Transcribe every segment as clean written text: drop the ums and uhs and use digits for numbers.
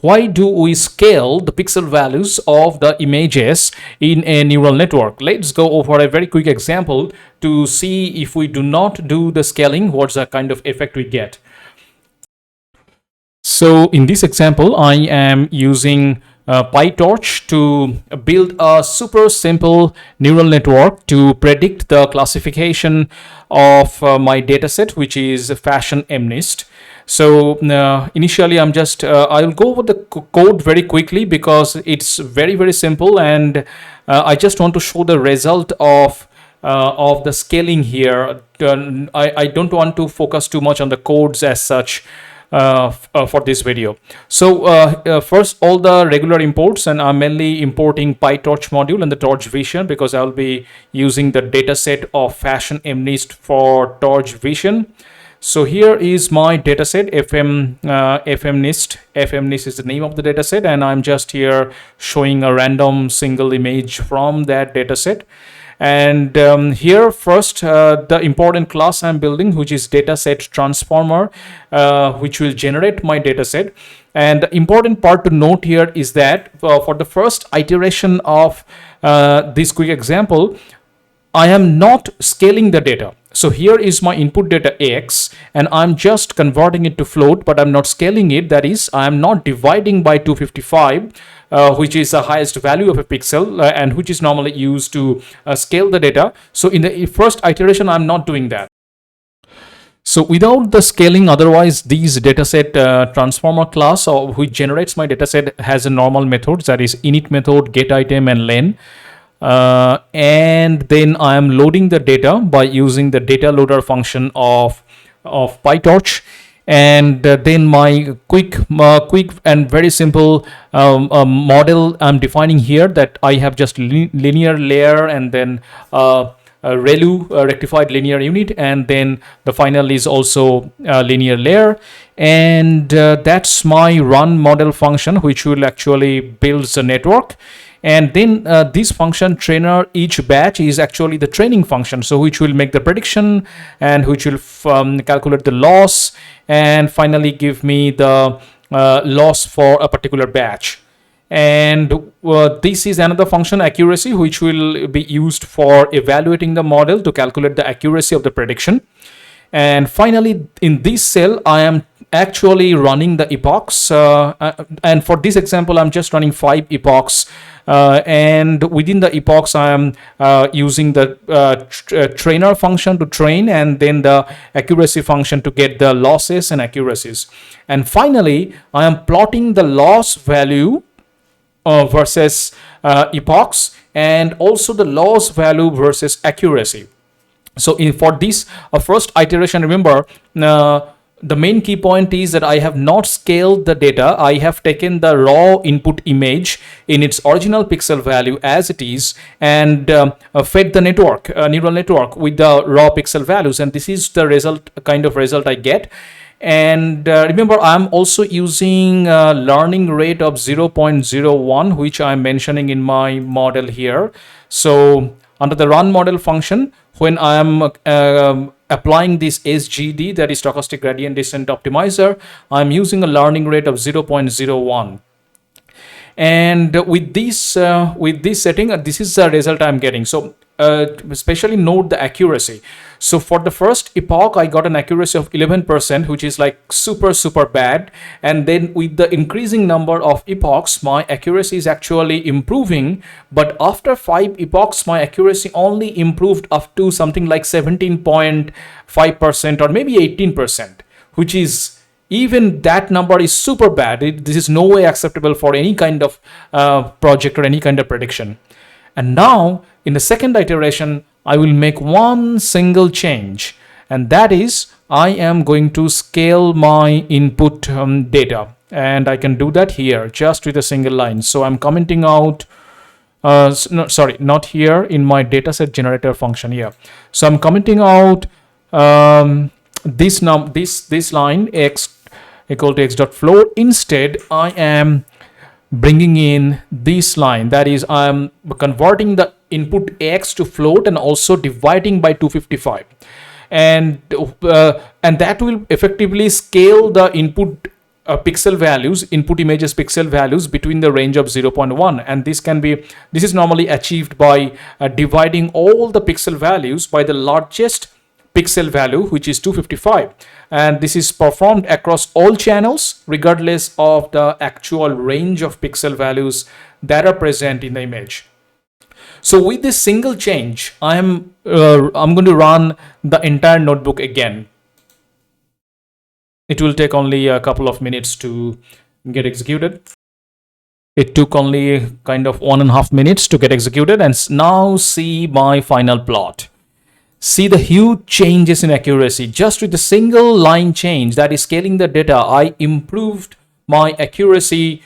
why do we scale the pixel values of the images in a neural network? Let's go over a very quick example to see if we do not do the scaling, what's the kind of effect we get. So in this example, I am using PyTorch to build a super simple neural network to predict the classification of my dataset, which is fashion MNIST. So initially, I'll go over the code very quickly because it's very, very simple, and I just want to show the result of the scaling here. I don't want to focus too much on the codes as such for this video. So first, all the regular imports, and I'm mainly importing PyTorch module and the Torch Vision because I'll be using the dataset of fashion MNIST for Torch Vision. So here is my dataset FMNIST. FMNIST is the name of the dataset, and I'm just here showing a random single image from that dataset. And here first the important class I'm building, which is dataset transformer, which will generate my dataset. And the important part to note here is that for the first iteration of this quick example, I am not scaling the data. So here is my input data X, and I'm just converting it to float, but I'm not scaling it. That is, I'm not dividing by 255, which is the highest value of a pixel, and which is normally used to scale the data. So in the first iteration, I'm not doing that. So without the scaling, otherwise these dataset transformer class, which generates my dataset, has a normal methods, that is init method, get item, and len. And then I am loading the data by using the data loader function of PyTorch, and then my quick and very simple model I'm defining here, that I have just linear layer, and then ReLU, rectified linear unit, and then the final is also linear layer, and that's my run model function, which will actually build the network. And then this function trainer each batch is actually the training function, so which will make the prediction and which will calculate the loss and finally give me the loss for a particular batch. And this is another function, accuracy, which will be used for evaluating the model to calculate the accuracy of the prediction. And finally, in this cell, I am actually running the epochs, and for this example, I'm just running 5 epochs, and within the epochs, I am using the trainer function to train, and then the accuracy function to get the losses and accuracies. And finally, I am plotting the loss value versus epochs, and also the loss value versus accuracy. So for this first iteration, remember, the main key point is that I have not scaled the data. I have taken the raw input image in its original pixel value as it is, and fed the network, neural network, with the raw pixel values, and this is the result, kind of result I get. And remember, I'm also using a learning rate of 0.01, which I'm mentioning in my model here. So under the run model function, when I am applying this SGD, that is stochastic gradient descent optimizer, I'm using a learning rate of 0.01. And with this setting, this is the result I'm getting. So especially note the accuracy. So for the first epoch, I got an accuracy of 11%, which is like super bad. And then with the increasing number of epochs, my accuracy is actually improving. But after 5 epochs, my accuracy only improved up to something like 17.5% or maybe 18%, which is, even that number is super bad. This is no way acceptable for any kind of project or any kind of prediction. And now in the second iteration, I will make one single change, and that is I am going to scale my input data, and I can do that here just with a single line. So I'm commenting out, no, sorry, not here in my dataset generator function here. So I'm commenting out this line x equal to x.float. Instead, I am bringing in this line, that is, I'm converting the input x to float and also dividing by 255, and that will effectively scale the input pixel values, input images pixel values between the range of 0.1, and this is normally achieved by dividing all the pixel values by the largest pixel value, which is 255, and this is performed across all channels regardless of the actual range of pixel values that are present in the image. So with this single change, I'm going to run the entire notebook again. It will take only a couple of minutes to get executed. It took only kind of 1.5 minutes to get executed, and now see my final plot. See the huge changes in accuracy. Just with a single line change, that is scaling the data, I improved my accuracy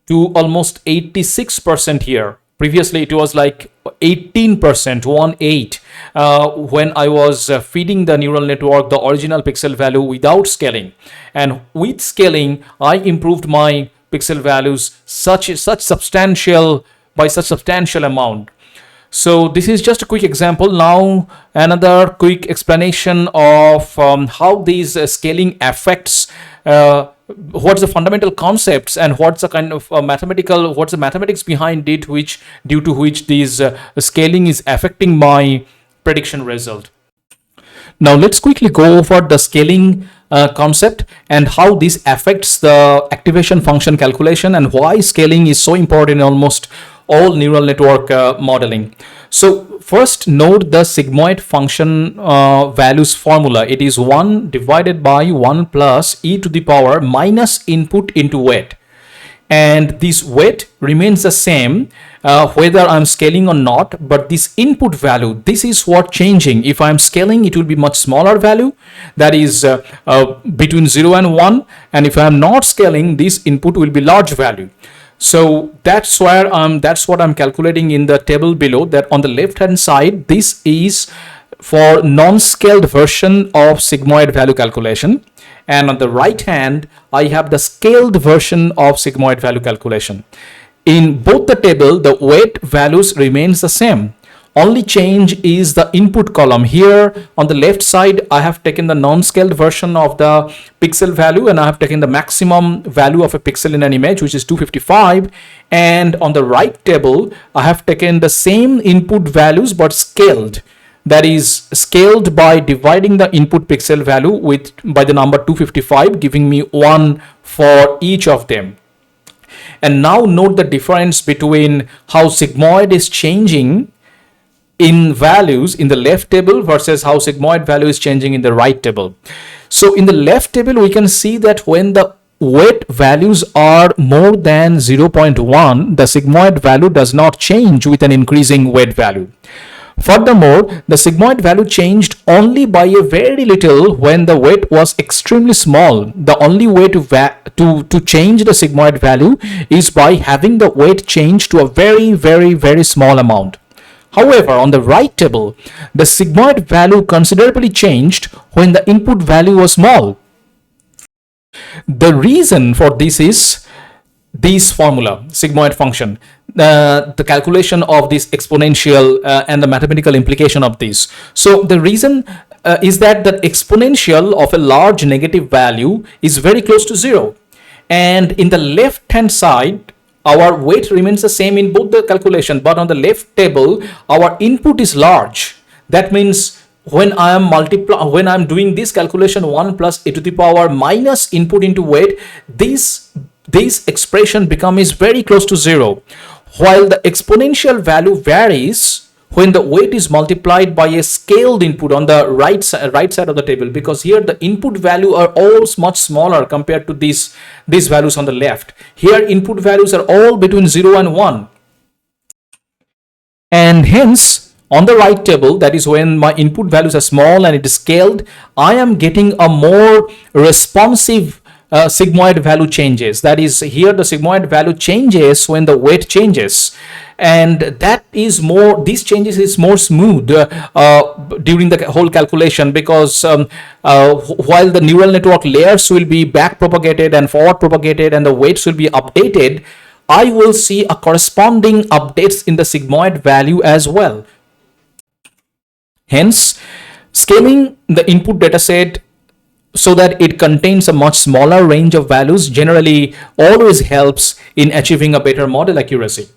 to almost 86% here. Previously, it was like 18%, 1.8, when I was feeding the neural network the original pixel value without scaling. And with scaling, I improved my pixel values by such substantial amount. So this is just a quick example. Now another quick explanation of how these scaling affects what's the fundamental concepts and what's the kind of what's the mathematics behind it, due to which these scaling is affecting my prediction result. Now let's quickly go over the scaling concept and how this affects the activation function calculation and why scaling is so important in almost all neural network modeling. So first, note the sigmoid function values formula. It is 1 divided by 1 plus e to the power minus input into weight. And this weight remains the same whether I'm scaling or not, but this input value, this is what changing. If I'm scaling, it will be much smaller value, that is between 0 and 1, and if I'm not scaling, this input will be large value. So that's what I'm calculating in the table below, that on the left hand side, this is for non-scaled version of sigmoid value calculation, and on the right hand I have the scaled version of sigmoid value calculation. In both the table, the weight values remains the same. Only change is the input column. Here on the left side, I have taken the non-scaled version of the pixel value, and I have taken the maximum value of a pixel in an image, which is 255. And on the right table, I have taken the same input values but scaled. That is scaled by dividing the input pixel value by the number 255, giving me 1 for each of them. And now note the difference between how sigmoid is changing in values in the left table versus how sigmoid value is changing in the right table. So in the left table, we can see that when the weight values are more than 0.1, the sigmoid value does not change with an increasing weight value. Furthermore, the sigmoid value changed only by a very little when the weight was extremely small. The only way to change the sigmoid value is by having the weight change to a very, very, very small amount. However, on the right table, the sigmoid value considerably changed when the input value was small. The reason for this is this formula, sigmoid function, the calculation of this exponential and the mathematical implication of this. So the reason is that the exponential of a large negative value is very close to 0. And in the left hand side, our weight remains the same in both the calculation, but on the left table, our input is large. That means when I am doing this calculation, 1 plus e to the power minus input into weight, this expression becomes very close to 0. While the exponential value varies when the weight is multiplied by a scaled input on the right side of the table, because here the input value are all much smaller compared to these values on the left. Here input values are all between 0 and 1, and hence on the right table, that is when my input values are small and it is scaled, I am getting a more responsive sigmoid value changes. That is, here the sigmoid value changes when the weight changes, and that is more, these changes is more smooth during the whole calculation, because while the neural network layers will be back propagated and forward propagated and the weights will be updated, I will see a corresponding updates in the sigmoid value as well. Hence, scaling the input dataset so that it contains a much smaller range of values generally always helps in achieving a better model accuracy.